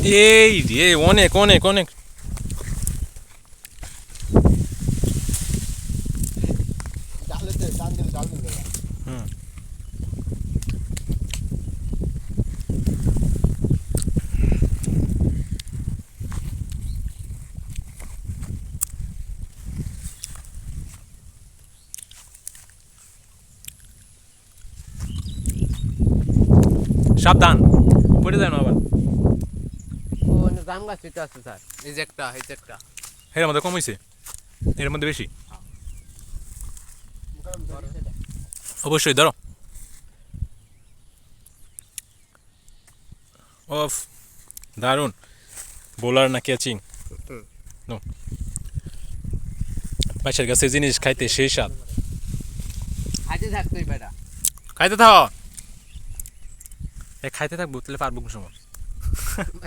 এই রে অনেক অনেক অনেক হুম সাবধান পড়ে যায় না আবার ও জাম গাছ পিতে আছে স্যার এই যে একটা এর মধ্যে কম হয়েছে এর মধ্যে বেশি অবশ্যই ধরো অফ দারুণ বোলার না ক্যাচিং পাশের কাছে জিনিস খাইতে সেই স্বাদ খাইতে থাক তুই বেটা খাইতে থাও খাইতে থাকবো তাহলে পারবো কোন সময়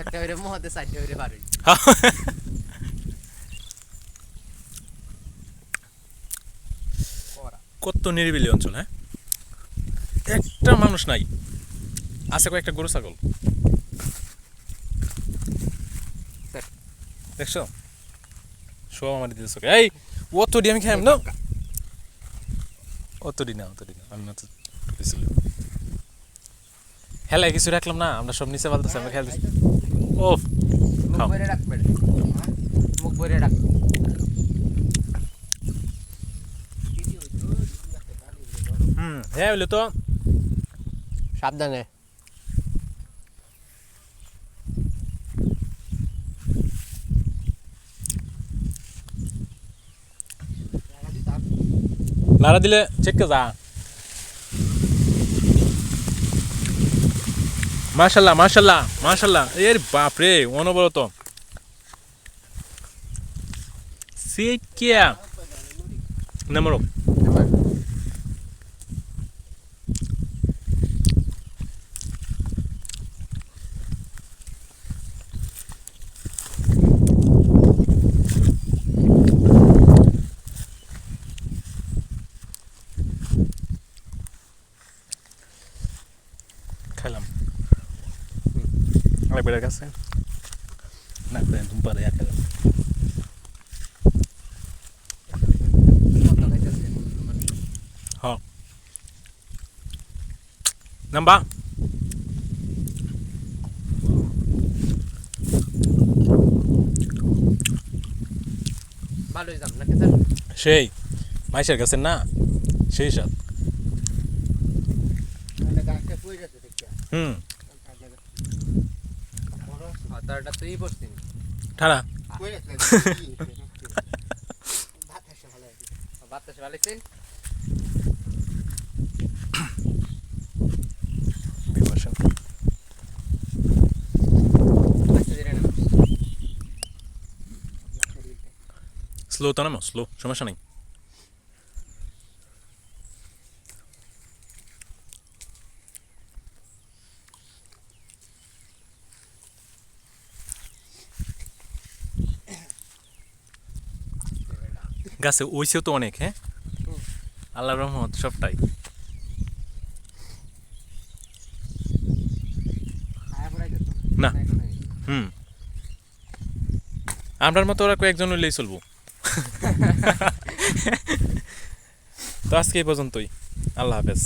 একটা করে মহতে সাইডে করে পারবি কত নিরিবিলি অঞ্চল হ্যাঁ একটা মানুষ নাই আছে কয়েকটা গরু ছাগল দেখছো সব আমার দিতেছ এই অত ডি আমি খাইম না অত ডি না আমি না তো হেলায় কিছু রাখলাম না আমরা সব নিচে পালতেছি আমরা খেলতেছি ও মুখ ভরে রাখ বেটা মুখ ভরে রাখ হ্যাঁ বলে তো সাবধানে লারা দিলে চেককে যা মাশাল্লাহ মাশাল্লাহ মাশাল্লাহ এর বাপ রে অনবরত সিকিয়া নামরো খেলাম আরেকবার কাছে না করে তুমি পারে খেলাম হ্যাঁ নাম্বা ভালোই যাম নাকি স্যার সেই মাইশের কাছে না সেই সাথ হুম তারটা তুই পড়ছিস ঠাড়া বাতাস ভালো লাগছে বিমর্শন আস্তে ধীরে না স্লো তো নামো স্লো সমস্যা নেই গাছে ওইসেও তো অনেক হ্যাঁ আল্লাহ রহমত সবটাই না হুম আমরার মতো ওরা কয়েকজন হইলেই চলবো তো আজকে এই পর্যন্তই আল্লাহ হাফেজ